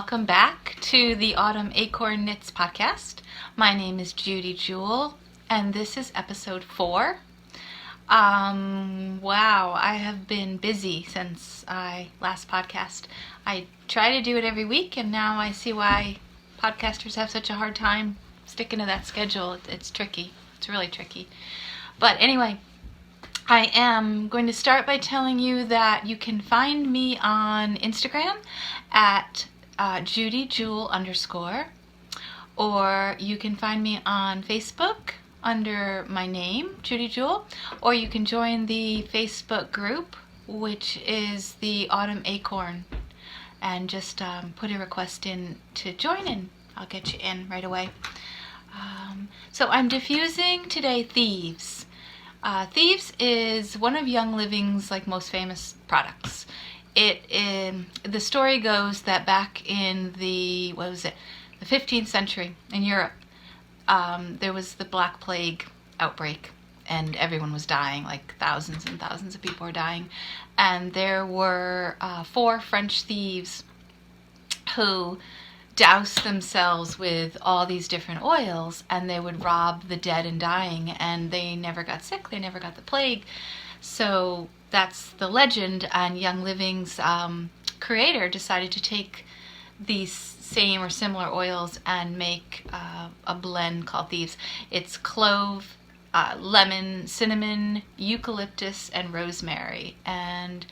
welcome back to the Autumn Acorn Knits podcast. My name is Judy Jewell, and this is episode 4. Wow, I have been busy since I last podcast. I try to do it every week, and now I see why podcasters have such a hard time sticking to that schedule. It's tricky. It's really tricky. But anyway, I am going to start by telling you that you can find me on Instagram at JudyJewell_, or you can find me on Facebook under my name, Judy Jewell, or you can join the Facebook group, which is the Autumn Acorn, and just put a request in to join in. I'll get you in right away. So I'm diffusing today Thieves. Thieves is one of Young Living's most famous products. The story goes that back in the 15th century in Europe, there was the Black Plague outbreak, and everyone was dying, thousands and thousands of people were dying. And there were 4 French thieves who doused themselves with all these different oils, and they would rob the dead and dying, and they never got sick, they never got the plague. So that's the legend, and Young Living's creator decided to take these same or similar oils and make a blend called Thieves. It's clove, lemon, cinnamon, eucalyptus, and rosemary, and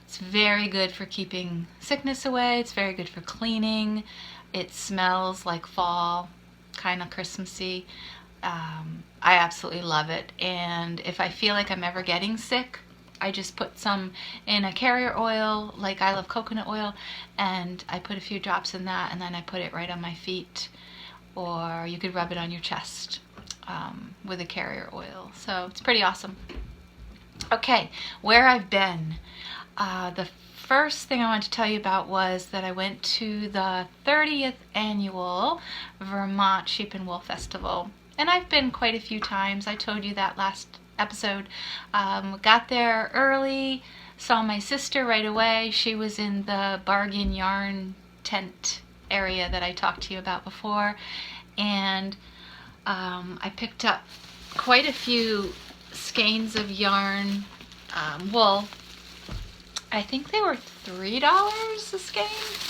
it's very good for keeping sickness away. It's very good for cleaning. It smells like fall, kind of Christmassy. I absolutely love it. And if I feel like I'm ever getting sick, I just put some in a carrier oil, like I love coconut oil, and I put a few drops in that, and then I put it right on my feet, or you could rub it on your chest with a carrier oil. So it's pretty awesome. Okay, where I've been. The first thing I wanted to tell you about was that I went to the 30th annual Vermont Sheep and Wool Festival, and I've been quite a few times. I told you that last episode. Got there early, saw my sister right away. She was in the bargain yarn tent area that I talked to you about before, and I picked up quite a few skeins of yarn, wool. I think they were $3 a skein.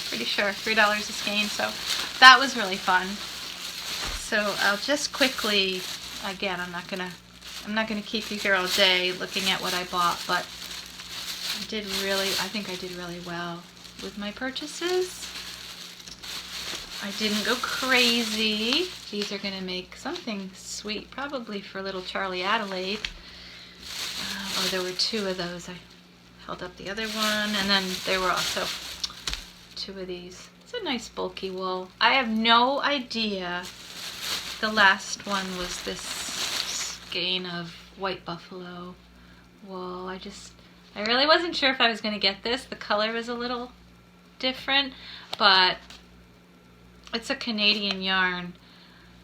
Pretty sure $3 a skein. So that was really fun. So I'll just quickly, again, I'm not gonna keep you here all day looking at what I bought, but I think I did really well with my purchases. I didn't go crazy. These are gonna make something sweet, probably for little Charlie Adelaide. Oh, there were 2 of those. I held up the other one, and then there were also 2 of these. It's a nice bulky wool. I have no idea. The last one was this skein of white buffalo wool. I really wasn't sure if I was going to get this. The color was a little different, but it's a Canadian yarn,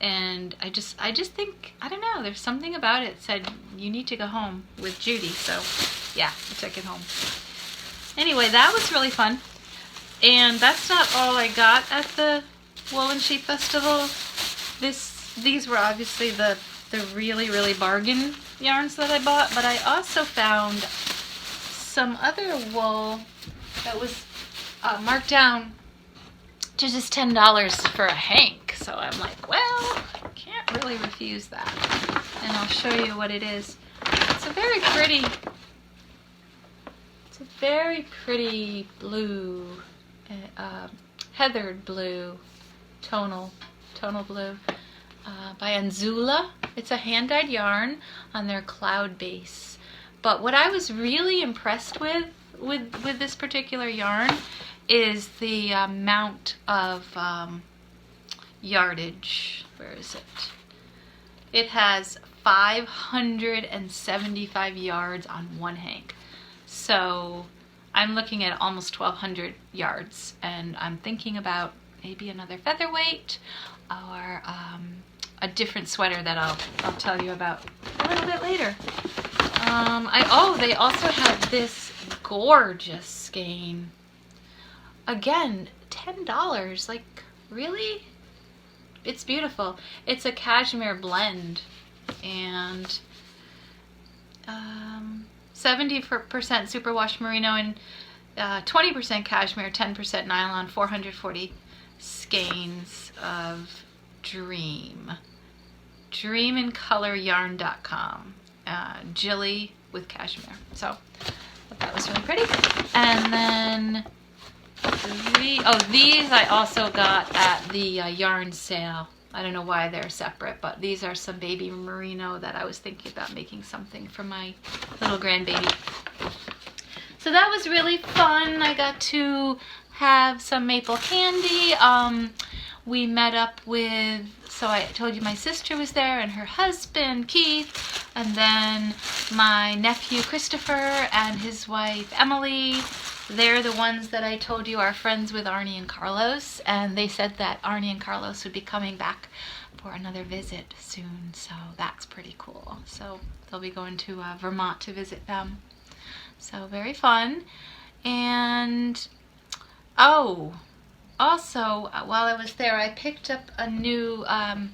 and I just think, I don't know, there's something about it said you need to go home with Judy, so yeah, I took it home. Anyway, that was really fun. And that's not all I got at the Wool and Sheep Festival. These were obviously the really, really bargain yarns that I bought, but I also found some other wool that was marked down to just $10 for a hank. So I'm like, well, can't really refuse that. And I'll show you what it is. It's a very pretty blue, heathered blue, tonal blue, by Anzula. It's a hand-dyed yarn on their cloud base. But what I was really impressed with this particular yarn is the amount of yardage. Where is it? It has 575 yards on one hank. So I'm looking at almost 1,200 yards, and I'm thinking about maybe another featherweight or a different sweater that I'll tell you about a little bit later. They also have this gorgeous skein again, $10. Like, really? It's beautiful. It's a cashmere blend, and 70% superwash merino and 20% cashmere, 10% nylon, 440 skeins of Dream. Dreamincoloryarn.com. Jilly with cashmere. So that was really pretty. And then these I also got at the yarn sale. I don't know why they're separate, but these are some baby merino that I was thinking about making something for my little grandbaby. So that was really fun. I got to have some maple candy. We met up with, so I told you my sister was there and her husband Keith, and then my nephew Christopher and his wife Emily. They're the ones that I told you are friends with Arnie and Carlos, and they said that Arnie and Carlos would be coming back for another visit soon, so that's pretty cool. So they'll be going to Vermont to visit them. So very fun. And also while I was there, I picked up a new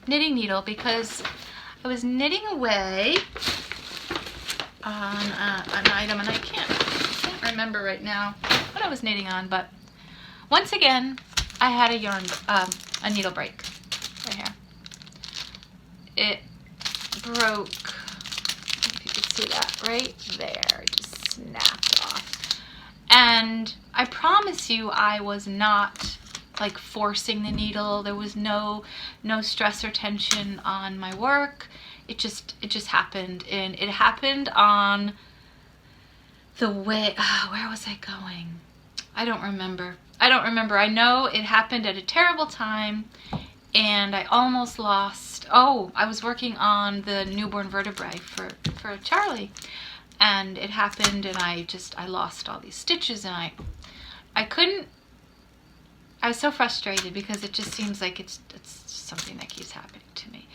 knitting needle because I was knitting away on an item, and I can't remember right now what I was knitting on, but once again I had a needle break right here. It broke, if you could see that right there, it just snapped off. And I promise you I was not like forcing the needle. There was no stress or tension on my work. It just happened, and it happened on the way, where was I going? I don't remember. I know it happened at a terrible time, and I almost lost, I was working on the newborn vertebrae for Charlie, and it happened, and I lost all these stitches, and I was so frustrated because it just seems like it's something that keeps happening to me.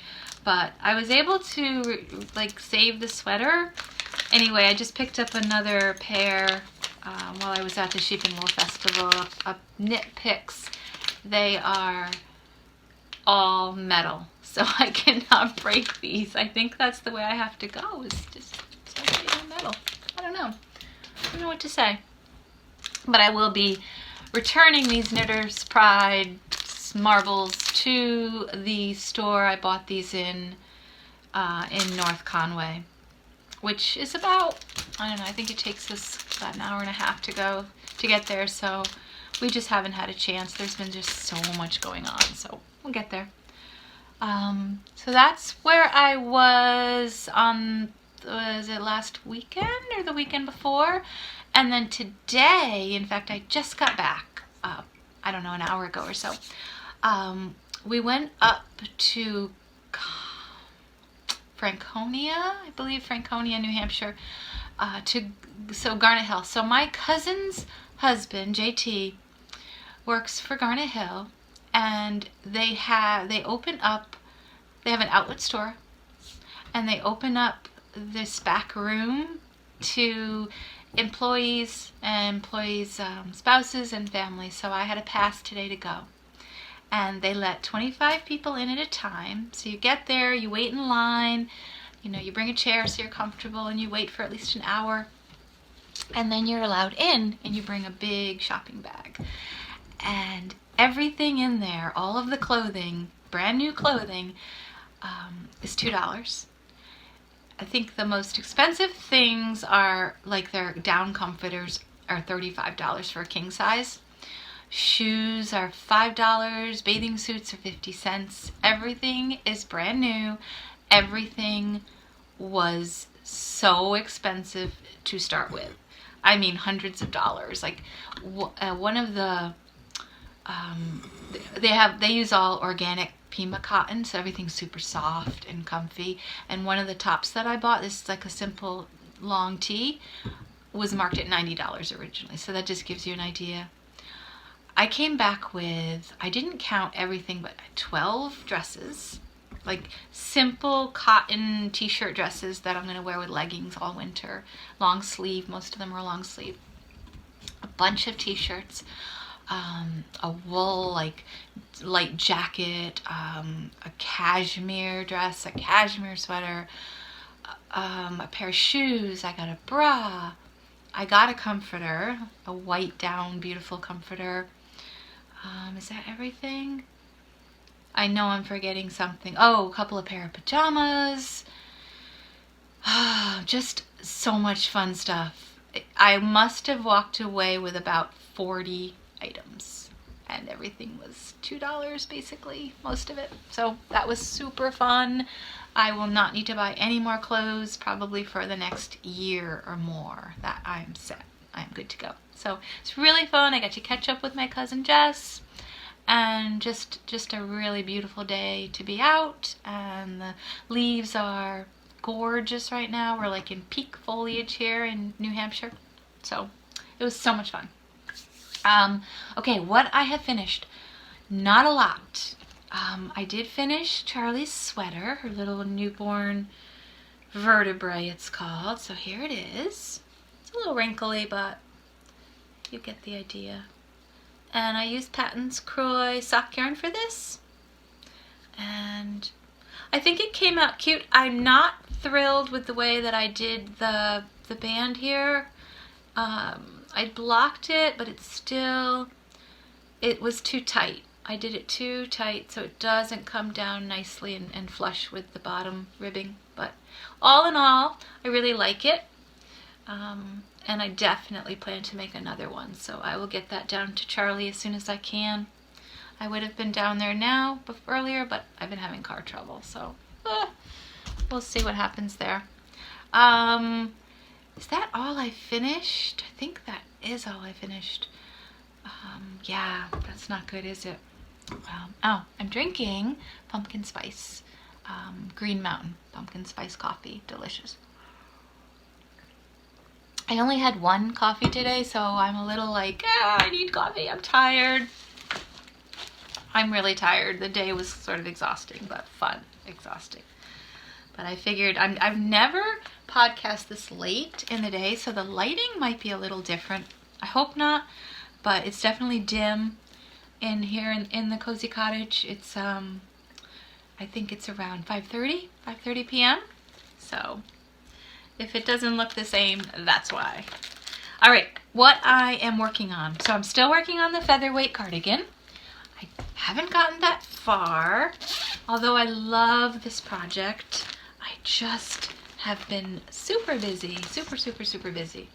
But I was able to like save the sweater. Anyway, I just picked up another pair while I was at the Sheep and Wool Festival of Knit Picks. They are all metal, so I cannot break these. I think that's the way I have to go, is just start metal. I don't know what to say. But I will be returning these Knitter's Pride marbles to the store I bought these in North Conway, which is about, I don't know, I think it takes us about an hour and a half to get there, so we just haven't had a chance. There's been just so much going on, so we'll get there. So that's where I was on, was it last weekend or the weekend before? And then today, in fact, I just got back, I don't know, an hour ago or so. We went up to Franconia, I believe, Franconia, New Hampshire, so Garnet Hill. So my cousin's husband, JT, works for Garnet Hill, and they have an outlet store, and they open up this back room to employees and spouses and families. So I had a pass today to go, and they let 25 people in at a time. So you get there, you wait in line, you bring a chair so you're comfortable, and you wait for at least an hour, and then you're allowed in, and you bring a big shopping bag, and everything in there, all of the clothing, brand new clothing, is $2. I think the most expensive things are like their down comforters are $35 for a king size. Shoes are $5, bathing suits are 50 cents. Everything is brand new. Everything was so expensive to start with. I mean, hundreds of dollars. Like one of the, they use all organic Pima cotton, so everything's super soft and comfy. And one of the tops that I bought, this is like a simple long tee, was marked at $90 originally. So that just gives you an idea. I came back with, I didn't count everything, but 12 dresses, like simple cotton t-shirt dresses that I'm going to wear with leggings all winter, long sleeve, most of them are long sleeve, a bunch of t-shirts, a wool, like, light jacket, a cashmere dress, a cashmere sweater, a pair of shoes. I got a bra. I got a comforter, a white down, beautiful comforter. Is that everything? I know I'm forgetting something. Oh, a couple of pair of pajamas. Just so much fun stuff. I must have walked away with about 40 items, and everything was $2 basically, most of it. So that was super fun. I will not need to buy any more clothes probably for the next year or more. That I'm set. I'm good to go. So it's really fun. I got to catch up with my cousin Jess, and just a really beautiful day to be out, and the leaves are gorgeous right now. We're like in peak foliage here in New Hampshire. So it was so much fun. Okay, what I have finished, not a lot. I did finish Charley's Sweater, her little newborn vertebrae it's called. So here it is. It's a little wrinkly, but you get the idea. And I used Patton's Croy sock yarn for this. And I think it came out cute. I'm not thrilled with the way that I did the band here. I blocked it, but it was too tight. I did it too tight, so it doesn't come down nicely and flush with the bottom ribbing. But all in all, I really like it. And I definitely plan to make another one, so I will get that down to Charley as soon as I can. I would have been down there now earlier, but I've been having car trouble, so we'll see what happens there. Is that all I finished? I think that is all I finished. Yeah, that's not good, is it? Oh, I'm drinking pumpkin spice, Green Mountain pumpkin spice coffee. Delicious. I only had one coffee today, so I'm a little like, I need coffee. I'm tired. I'm really tired. The day was sort of exhausting, but fun. Exhausting. But I figured I've never podcast this late in the day, so the lighting might be a little different. I hope not, but it's definitely dim in here in the cozy cottage. It's I think it's around 5:30 p.m. So if it doesn't look the same, that's why. All right, what I am working on. So I'm still working on the featherweight cardigan. I haven't gotten that far, although I love this project. I just have been super busy, super busy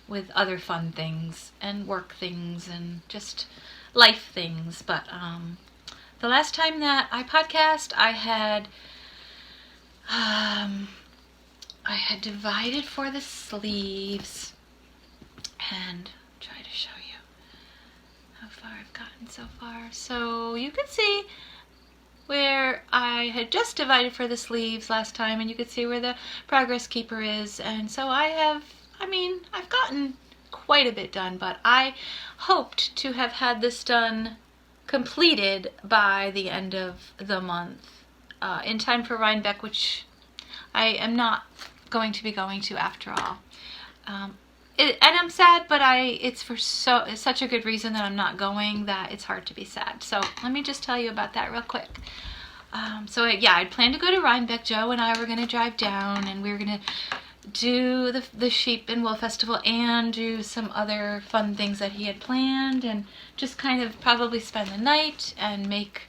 with other fun things and work things and just life things. But the last time that I podcast, I had divided for the sleeves, and try to show you how far I've gotten so far. So you can see where I had just divided for the sleeves last time, and you could see where the progress keeper is. And so I've gotten quite a bit done, but I hoped to have had this done completed by the end of the month, in time for Rhinebeck, which I am not going to be going to after all. And I'm sad, but it's for such a good reason that I'm not going that it's hard to be sad. So let me just tell you about that real quick. Yeah, I'd planned to go to Rhinebeck. Joe and I were going to drive down, and we were going to do the Sheep and Wool Festival and do some other fun things that he had planned, and just kind of probably spend the night and make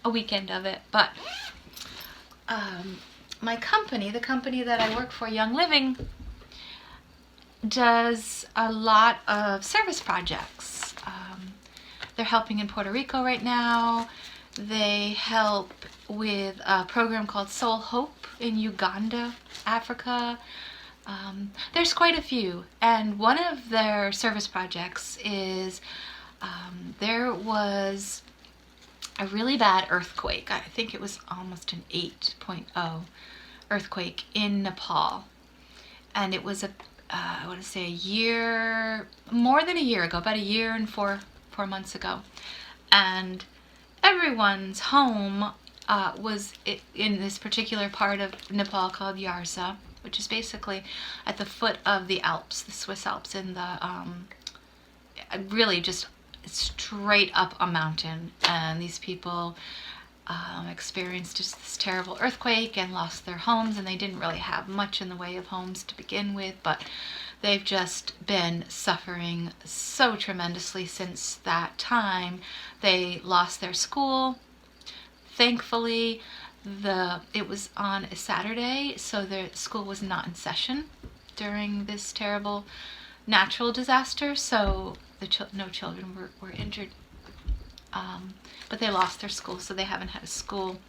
a weekend of it. But my company, the company that I work for, Young Living, does a lot of service projects. They're helping in Puerto Rico right now. They help with a program called Soul Hope in Uganda, Africa. There's quite a few. And one of their service projects is there was a really bad earthquake. I think it was almost an 8.0 earthquake in Nepal. And it was more than a year ago, about a year and four months ago. And everyone's home was in this particular part of Nepal called Yarsa, which is basically at the foot of the Alps, the Swiss Alps, in the really just straight up a mountain, and these people experienced just this terrible earthquake and lost their homes, and they didn't really have much in the way of homes to begin with, but they've just been suffering so tremendously since that time. They lost their school. Thankfully, it was on a Saturday, so their school was not in session during this terrible natural disaster, so no children were injured. But they lost their school, so they haven't had a school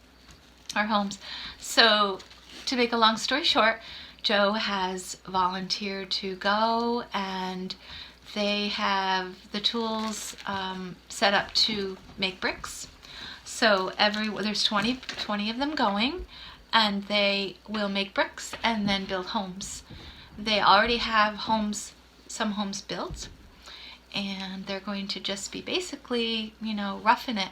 or homes. So to make a long story short, Joe has volunteered to go, and they have the tools set up to make bricks. So there's 20 of them going, and they will make bricks and then build homes. They already have some homes built, and they're going to just be basically, roughing it.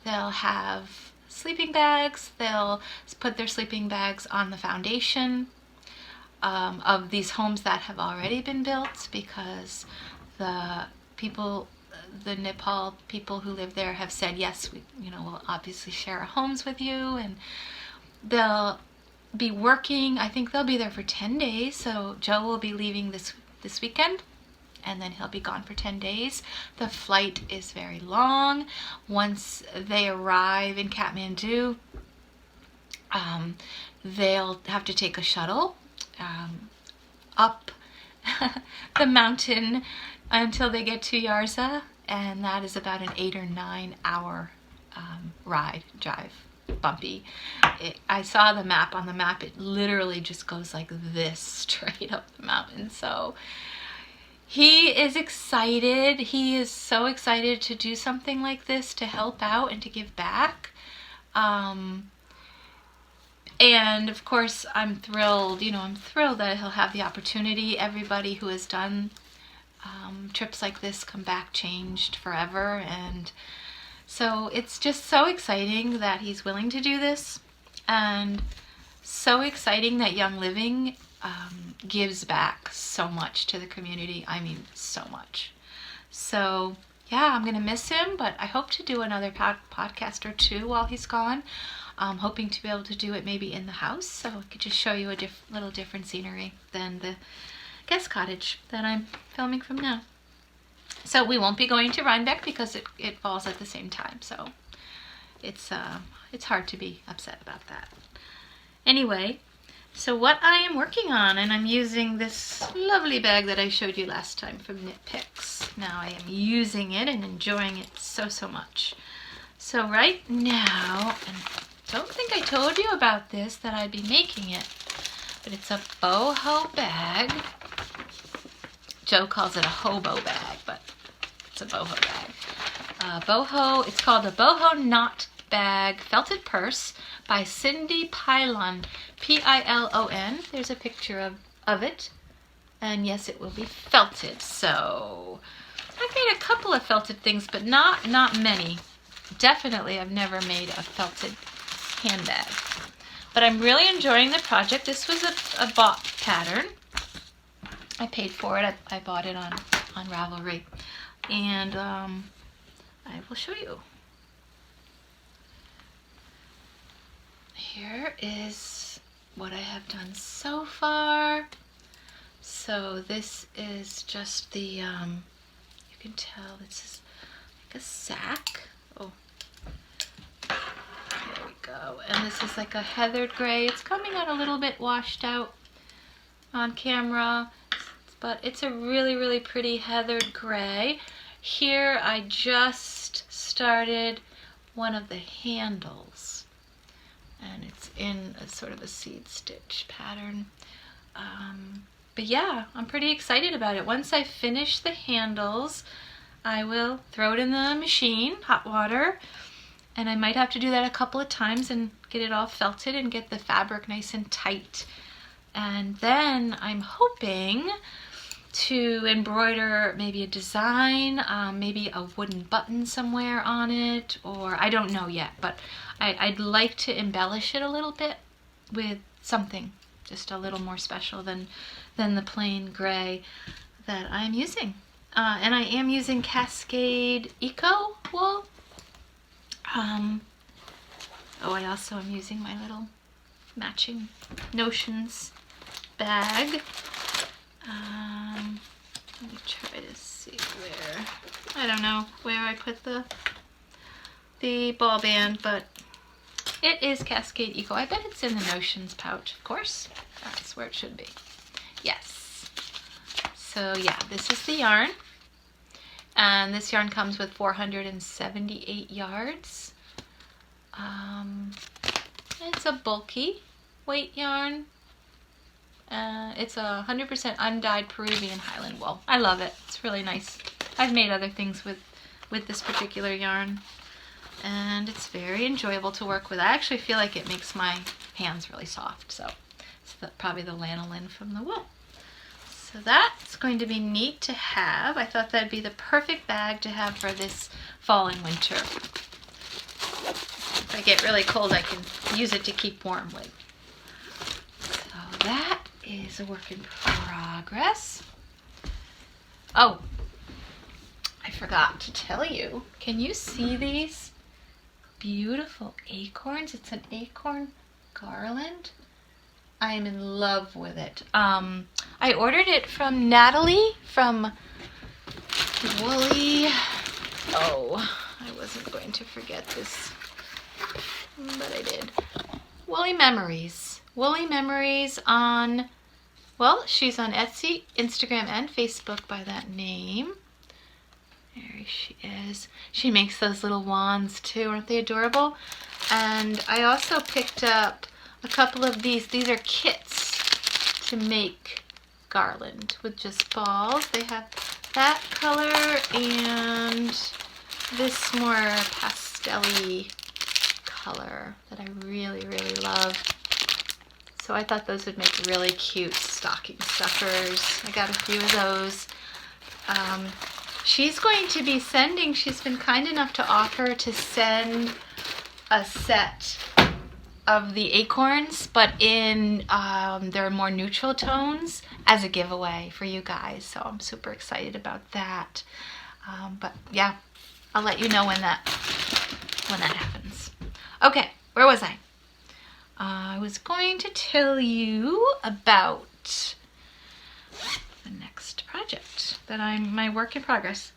They'll have sleeping bags. They'll put their sleeping bags on the foundation of these homes that have already been built, because the Nepal people who live there have said, yes, we'll obviously share our homes with you. And they'll be working. I think they'll be there for 10 days. So Joe will be leaving this weekend, and then he'll be gone for 10 days. The flight is very long. Once they arrive in Kathmandu, they'll have to take a shuttle up the mountain until they get to Yarza, and that is about an 8 or 9 hour drive, bumpy. I saw the map. On the map, it literally just goes like this straight up the mountain. So he is excited. He is so excited to do something like this, to help out and to give back. And of course, I'm thrilled. I'm thrilled that he'll have the opportunity. Everybody who has done trips like this come back changed forever, and so it's just so exciting that he's willing to do this, and so exciting that Young Living gives back so much to the community. I mean, so much. So yeah, I'm gonna miss him, but I hope to do another podcast or two while he's gone. I'm hoping to be able to do it maybe in the house, so I could just show you a little different scenery than the guest cottage that I'm filming from now. So we won't be going to Rhinebeck because it falls at the same time, so it's hard to be upset about that. Anyway, so what I am working on, and I'm using this lovely bag that I showed you last time from Knit Picks. Now I am using it and enjoying it so much. So right now, and I don't think I told you about this, that I'd be making it, but it's a boho bag. Joe calls it a hobo bag, but it's a boho bag. It's called a Boho Knot Bag Felted Purse by Cindy Pilon, Pilon. There's a picture of it, and yes, it will be felted. So I've made a couple of felted things, but not many. Definitely, I've never made a felted handbag, but I'm really enjoying the project. This was a bought pattern. I paid for it. I bought it on Ravelry, and I will show you. Here is what I have done so far. So this is just the, you can tell this is like a sack. Oh, there we go. And this is like a heathered gray. It's coming out a little bit washed out on camera, but it's a really pretty heathered gray. Here I just started one of the handles, and it's in a sort of a seed stitch pattern. But yeah, I'm pretty excited about it. Once I finish the handles, I will throw it in the machine, hot water, and I might have to do that a couple of times and get it all felted and get the fabric nice and tight. And then I'm hoping to embroider maybe a design, maybe a wooden button somewhere on it, or I don't know yet, but I'd like to embellish it a little bit with something just a little more special than the plain gray that I'm using. And I am using Cascade Eco wool. Oh, I also am using my little matching Notions bag. Let me try to see where, I don't know where I put the ball band, but it is Cascade Eco. I bet it's in the Notions pouch, of course. That's where it should be. Yes. So yeah, this is the yarn. And this yarn comes with 478 yards. It's a bulky weight yarn. It's a 100% undyed Peruvian Highland wool. I love it. It's really nice. I've made other things with this particular yarn, and it's very enjoyable to work with. I actually feel like it makes my hands really soft, so it's probably the lanolin from the wool. So that's going to be neat to have. I thought that'd be the perfect bag to have for this fall and winter. If I get really cold, I can use it to keep warm with. So that is a work in progress. Oh, I forgot to tell you. Can you see these beautiful acorns? It's an Acorn Garland. I am in love with it. I ordered it from Natalie from Woolly. Oh, I wasn't going to forget this, but I did. Woolly Memories. Woolly Memories on, well, she's on Etsy, Instagram, and Facebook by that name. There she is. She makes those little wands too. Aren't they adorable? And I also picked up a couple of these. These are kits to make garland with just balls. They have that color and this more pastel-y color that I really, really love. So I thought those would make really cute stocking stuffers. I got a few of those. She's going to be sending, she's been kind enough to offer to send a set of the acorns, but in their more neutral tones as a giveaway for you guys. So I'm super excited about that. But yeah, I'll let you know when that happens. Okay, where was I? I was going to tell you about the next project that my work in progress.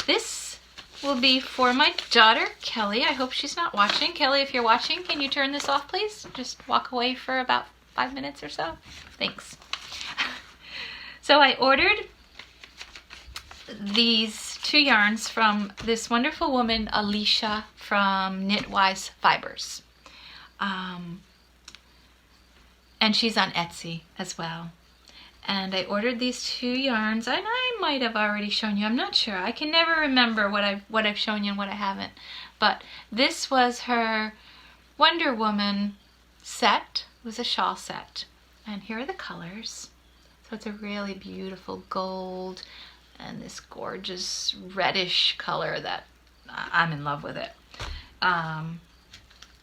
This will be for my daughter, Kelly. I hope she's not watching. Kelly, if you're watching, can you turn this off, please? Just walk away for about 5 minutes or so. Thanks. So I ordered these 2 yarns from this wonderful woman, Alicia, from Knitwise Fibers. And she's on Etsy as well. And I ordered these 2 yarns, and I might have already shown you. I'm not sure. I can never remember what I've shown you and what I haven't. But this was her Wonder Woman set. It was a shawl set. And here are the colors. So it's a really beautiful gold and this gorgeous reddish color that I'm in love with it. I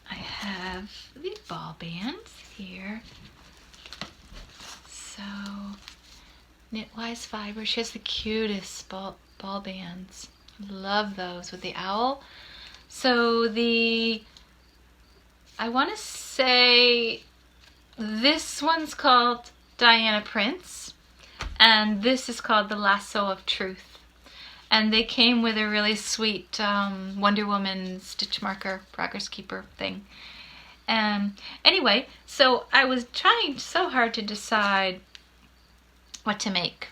have the ball bands here. So, Knitwise Fiber. She has the cutest ball bands. Love those with the owl. So I want to say this one's called Diana Prince, and this is called The Lasso of Truth. And they came with a really sweet Wonder Woman stitch marker, progress keeper thing. Anyway, so I was trying so hard to decide what to make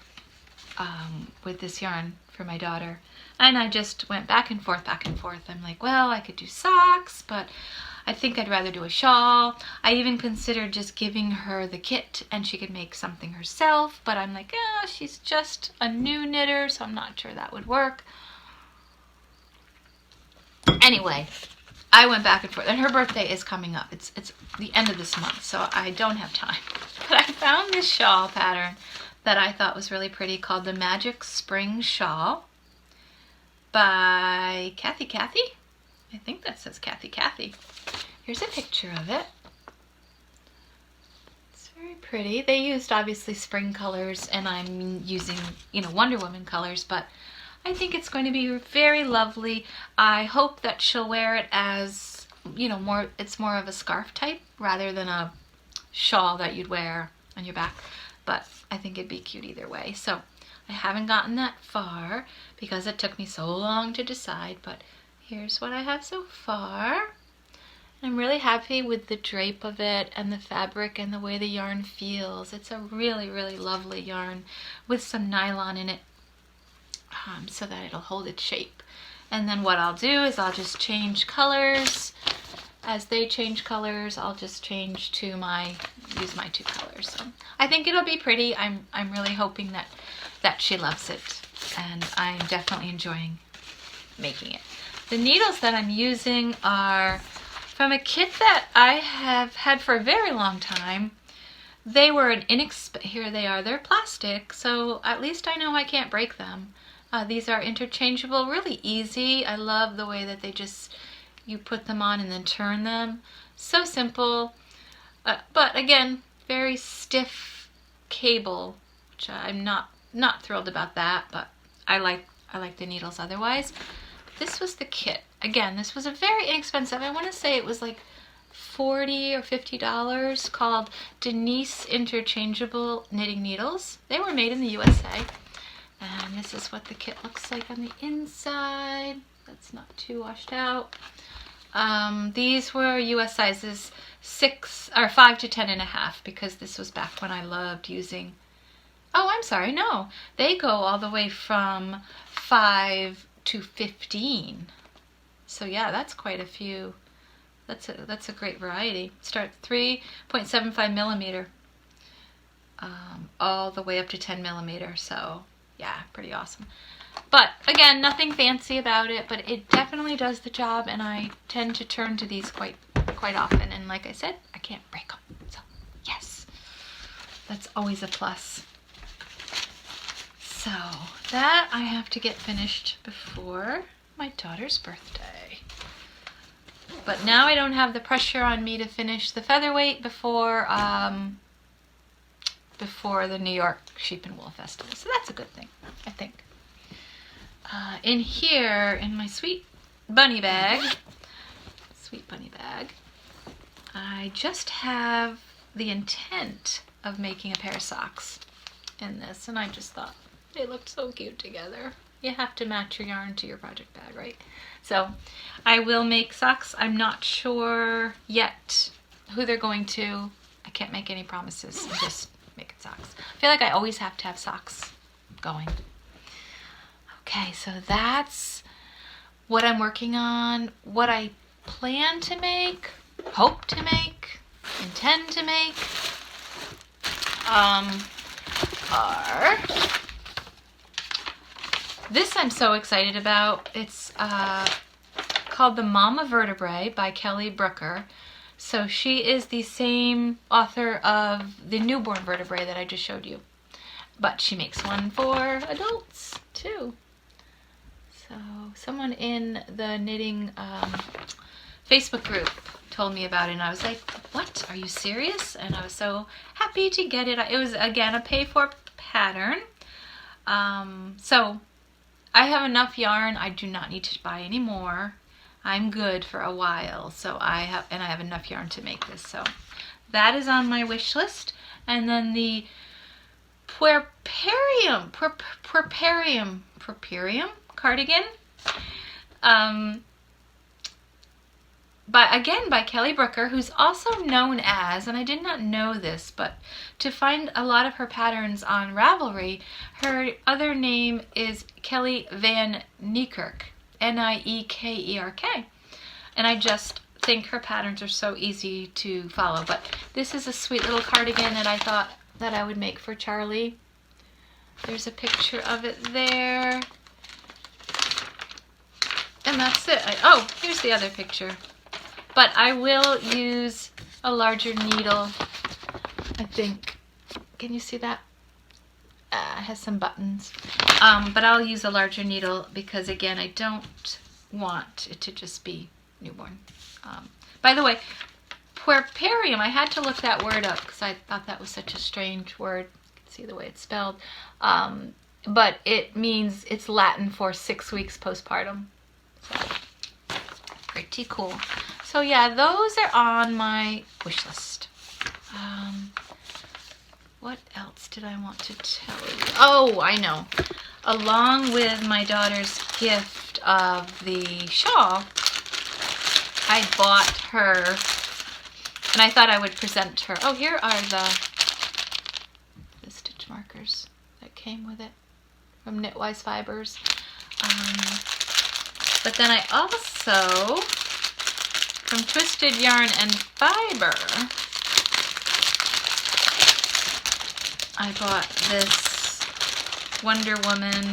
with this yarn for my daughter. And I just went back and forth, back and forth. I'm like, well, I could do socks, but I think I'd rather do a shawl. I even considered just giving her the kit and she could make something herself, but I'm like, oh, she's just a new knitter, so I'm not sure that would work. Anyway, I went back and forth, and her birthday is coming up. It's the end of this month, so I don't have time. But I found this shawl pattern that I thought was really pretty called the Magic Spring Shawl by Kathy. I think that says Kathy. Here's a picture of it. It's Very pretty. They used obviously spring colors, and I'm using, you know, Wonder Woman colors, but I think it's going to be very lovely. I hope that she'll wear it as, you know, it's more of a scarf type rather than a shawl that you'd wear on your back, but I think it'd be cute either way. So I haven't gotten that far because it took me so long to decide, but here's what I have so far. I'm really happy with the drape of it and the fabric and the way the yarn feels. It's a really, really lovely yarn with some nylon in it, so that it'll hold its shape. And then what I'll do is I'll just change colors. As they change colors, I'll just change to use my 2 colors. So I think it'll be pretty. I'm really hoping that she loves it, and I'm definitely enjoying making it. The needles that I'm using are from a kit that I have had for a very long time. They were here they are. They're plastic, so at least I know I can't break them. These are interchangeable, really easy. I love the way that you put them on and then turn them. So simple, but again, very stiff cable, which I'm not thrilled about that, but I like the needles otherwise. This was the kit. Again, this was a very inexpensive, I want to say it was like $40 or $50, called Denise Interchangeable Knitting Needles. They were made in the USA. And this is what the kit looks like on the inside. That's not too washed out. These were US sizes 5 to 10.5, because this was back when I loved using, oh, I'm sorry, no. They go all the way from 5 to 15. So yeah, that's quite a few. That's a great variety. Start 3.75 millimeter, all the way up to 10 millimeter. So yeah, pretty awesome. But again, nothing fancy about it, but it definitely does the job, and I tend to turn to these quite often. And like I said, I can't break them. So yes, that's always a plus. So that I have to get finished before my daughter's birthday. But now I don't have the pressure on me to finish the featherweight before the New York Sheep and Wool Festival. So that's a good thing, I think. In here, in my sweet bunny bag, I just have the intent of making a pair of socks in this, and I just thought they looked so cute together. You have to match your yarn to your project bag, right? So I will make socks. I'm not sure yet who they're going to. I can't make any promises. I'm just making socks. I feel like I always have to have socks going. Okay, so that's what I'm working on. What I plan to make, hope to make, intend to make are... This I'm so excited about. It's called The Mama Vertebrae by Kelly Brooker. So she is the same author of the Newborn Vertebrae that I just showed you. But she makes one for adults too. So someone in the knitting Facebook group told me about it, and I was like, what? Are you serious? And I was so happy to get it. It was, again, a pay-for pattern. So I have enough yarn. I do not need to buy any more. I'm good for a while. So I have enough yarn to make this. So that is on my wish list. And then the Puerperium cardigan. By Kelly Brooker, who's also known as, and I did not know this, but to find a lot of her patterns on Ravelry, her other name is Kelly Van Niekerk, Niekerk. And I just think her patterns are so easy to follow. But this is a sweet little cardigan that I thought that I would make for Charlie. There's a picture of it there. And that's it. Oh, here's the other picture. But I will use a larger needle, I think. Can you see that? It has some buttons. But I'll use a larger needle because, again, I don't want it to just be newborn. By the way, puerperium. I had to look that word up because I thought that was such a strange word. You can see the way it's spelled. But it means, it's Latin for 6 weeks postpartum. So, pretty cool. So yeah, those are on my wish list. What else did I want to tell you? Oh, I know. Along with my daughter's gift of the shawl, I bought her, and I thought I would present her. Oh, here are the stitch markers that came with it from Knitwise Fibers. But then I also, from Twisted Yarn and Fiber, I bought this Wonder Woman.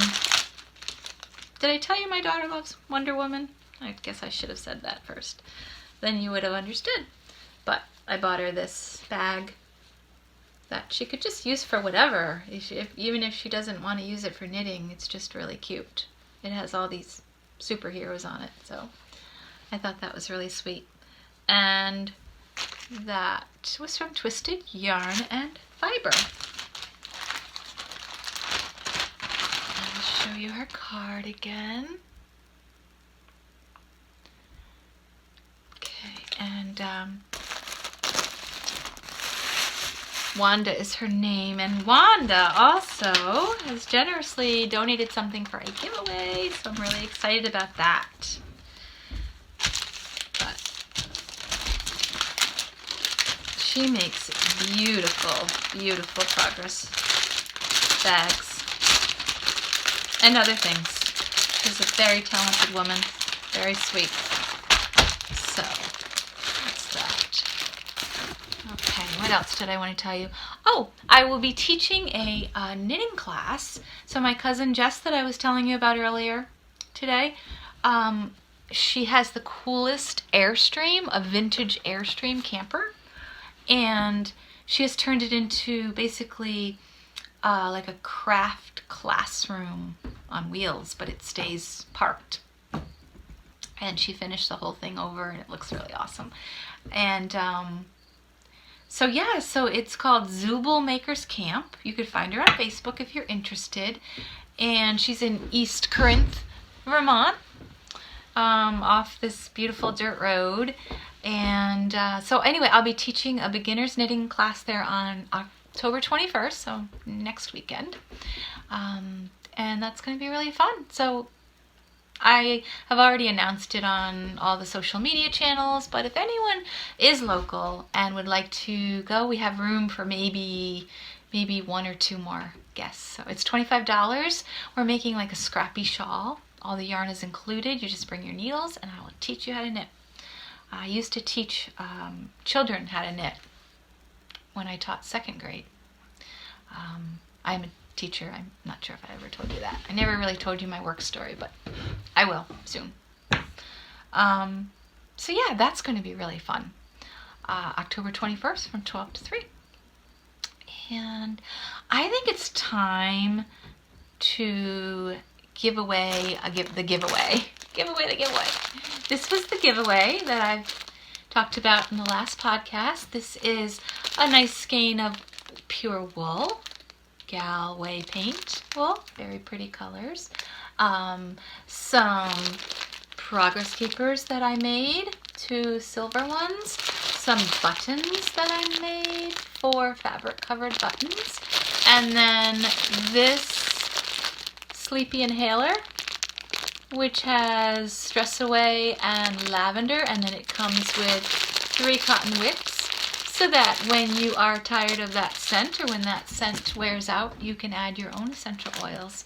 Did I tell you my daughter loves Wonder Woman? I guess I should have said that first. Then you would have understood. But I bought her this bag that she could just use for whatever. Even if she doesn't want to use it for knitting, it's just really cute. It has all these superheroes on it, so I thought that was really sweet. And that was from Twisted Yarn and Fiber. Show you her cardigan. Okay, and Wanda is her name, and Wanda also has generously donated something for a giveaway, so I'm really excited about that. But she makes beautiful, beautiful progress bags. And other things. She's a very talented woman, very sweet. So, that's that. Okay, what else did I want to tell you? Oh, I will be teaching a knitting class. So my cousin Jess that I was telling you about earlier today, she has the coolest Airstream, a vintage Airstream camper. And she has turned it into basically like a craft classroom on wheels, but it stays parked. And she finished the whole thing over, and it looks really awesome. And so yeah, so it's called Zubul Makers Camp. You could find her on Facebook if you're interested. And she's in East Corinth, Vermont, off this beautiful dirt road. And so anyway, I'll be teaching a beginner's knitting class there on October 21st, so next weekend. And that's going to be really fun. So I have already announced it on all the social media channels, but if anyone is local and would like to go, we have room for maybe 1 or 2 more guests. So it's $25. We're making like a scrappy shawl. All the yarn is included. You just bring your needles and I will teach you how to knit. I used to teach children how to knit when I taught 2nd grade. I'm a teacher. I'm not sure if I ever told you that. I never really told you my work story, but I will soon. So yeah, that's going to be really fun. October 21st from 12 to 3. And I think it's time to give away the giveaway. Give away the giveaway. This was the giveaway that I've talked about in the last podcast. This is a nice skein of pure wool, Galway paint wool, very pretty colors. Some progress keepers that I made, 2 silver ones, some buttons that I made, 4 fabric covered buttons, and then this Sleepy Inhaler, which has Stress Away and Lavender, and then it comes with 3 cotton wicks, so that when you are tired of that scent, or when that scent wears out, you can add your own essential oils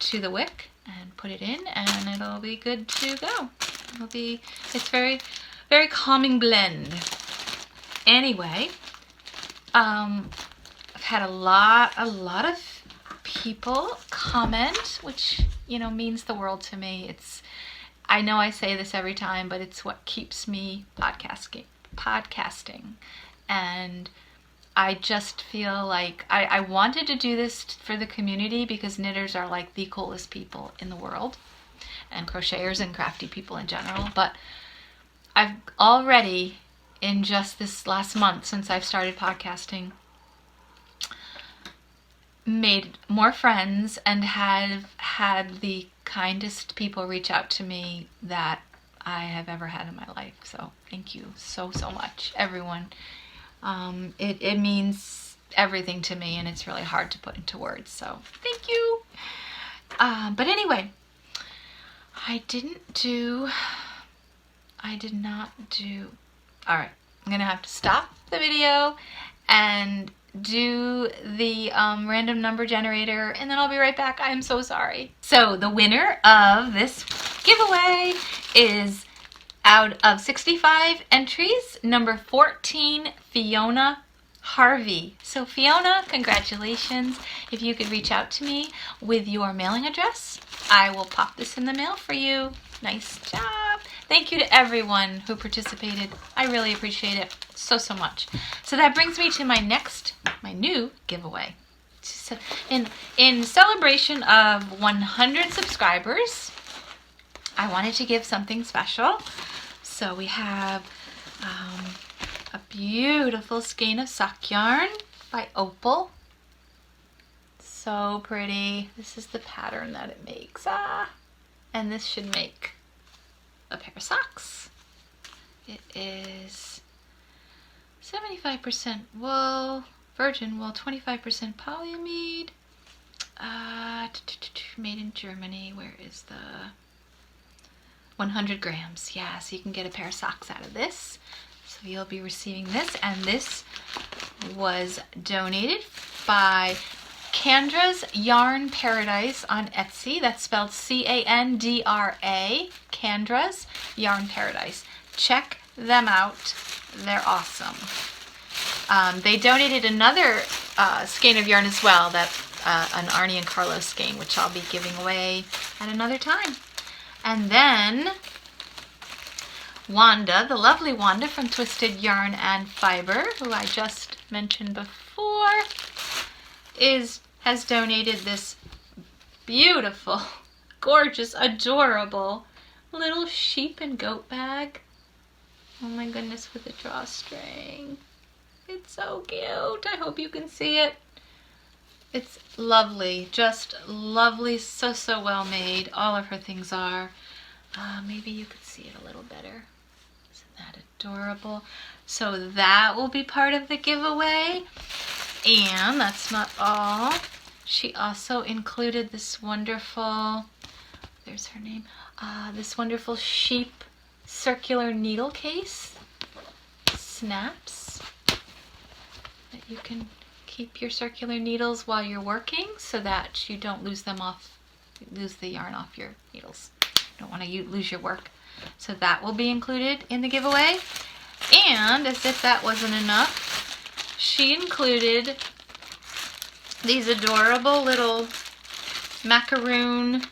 to the wick and put it in, and it'll be good to go. It's very, very calming blend. Anyway, I've had a lot of people comment, which means the world to me. I know I say this every time, but it's what keeps me podcasting. And I just feel like I wanted to do this for the community because knitters are like the coolest people in the world, and crocheters and crafty people in general. But I've already in just this last month since I've started podcasting, made more friends and have had the kindest people reach out to me that I have ever had in my life. So thank you so much, everyone. It means everything to me, and it's really hard to put into words, so thank you. But anyway, I did not do, all right, I'm gonna have to stop the video and do the random number generator, and then I'll be right back. I am so sorry. So the winner of this giveaway is, out of 65 entries, number 14, Fiona Harvey. So Fiona, congratulations. If you could reach out to me with your mailing address, I will pop this in the mail for you. Nice job. Thank you to everyone who participated. I really appreciate it so much. So that brings me to my new giveaway. So in celebration of 100 subscribers, I wanted to give something special. So we have a beautiful skein of sock yarn by Opal. So pretty. This is the pattern that it makes. And this should make a pair of socks. It is 75% wool, virgin wool, 25% polyamide. Made in Germany. Where is the 100 grams? Yeah, so you can get a pair of socks out of this. So you'll be receiving this, and this was donated by Candra's Yarn Paradise on Etsy. That's spelled C-A-N-D-R-A, Candra's Yarn Paradise. Check them out. They're awesome. They donated another skein of yarn as well, that an Arnie and Carlos skein, which I'll be giving away at another time. And then Wanda, the lovely Wanda from Twisted Yarn and Fiber, who I just mentioned before, has donated this beautiful, gorgeous, adorable little sheep and goat bag. Oh my goodness, with a drawstring. It's so cute. I hope you can see it. It's lovely, just lovely, so well made. All of her things are. Maybe you could see it a little better. Isn't that adorable? So that will be part of the giveaway. And that's not all. She also included this wonderful, there's her name, this wonderful sheep circular needle case. Snaps that you can keep your circular needles while you're working, so that you don't lose the yarn off your needles. You don't want to lose your work. So that will be included in the giveaway. And as if that wasn't enough, she included these adorable little macaroon,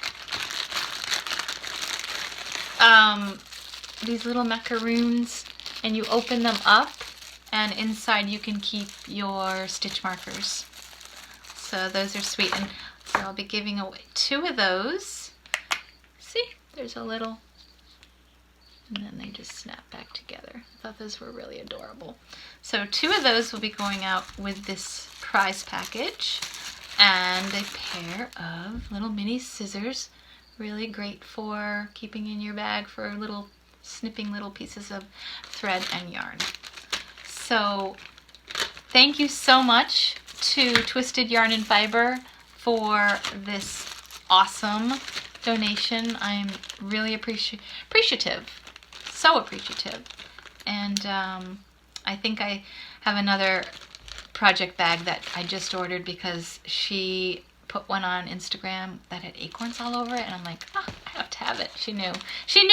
these little macaroons, and you open them up, and inside you can keep your stitch markers. So those are sweet, and so I'll be giving away 2 of those. See, there's a little, and then they just snap back together. I thought those were really adorable. So 2 of those will be going out with this prize package, and a pair of little mini scissors, really great for keeping in your bag for little snipping little pieces of thread and yarn. So thank you so much to Twisted Yarn and Fiber for this awesome donation. I'm really appreciative, so appreciative. And I think I have another project bag that I just ordered because she put one on Instagram that had acorns all over it, and I'm like, oh, I have to have it. She knew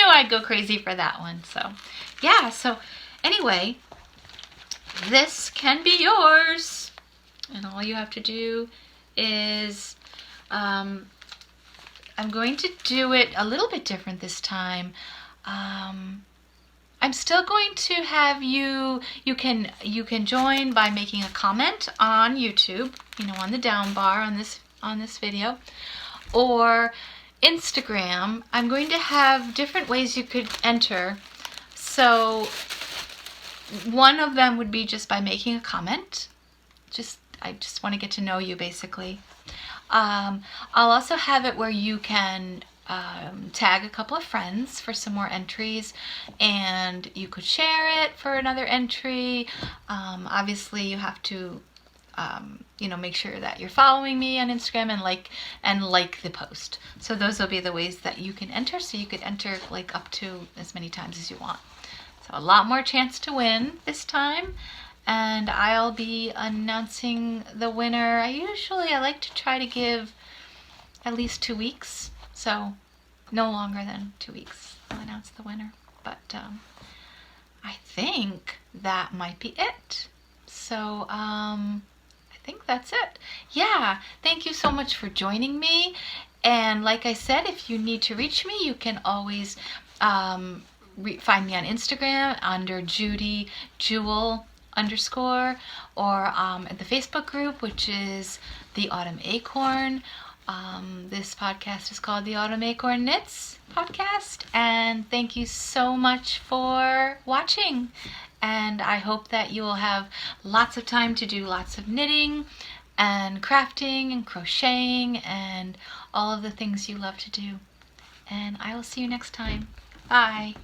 I'd go crazy for that one. So yeah, so anyway, this can be yours, and all you have to do is I'm going to do it a little bit different this time. I'm still going to have you can join by making a comment on YouTube, on the down bar on this video, or Instagram. I'm going to have different ways you could enter. So one of them would be just by making a comment. I just want to get to know you, basically. I'll also have it where you can tag a couple of friends for some more entries, and you could share it for another entry. Obviously, you have to make sure that you're following me on Instagram and like the post. So those will be the ways that you can enter. So you could enter like up to as many times as you want. So a lot more chance to win this time. And I'll be announcing the winner. I like to try to give at least 2 weeks. So no longer than 2 weeks I'll announce the winner. But I think that might be it. So I think that's it. Yeah, thank you so much for joining me. And like I said, if you need to reach me, you can always find me on Instagram under Judy Jewel _ or at the Facebook group, which is the Autumn Acorn. This podcast is called the Autumn Acorn Knits podcast, and thank you so much for watching. And I hope that you will have lots of time to do lots of knitting and crafting and crocheting and all of the things you love to do. And I will see you next time. Bye.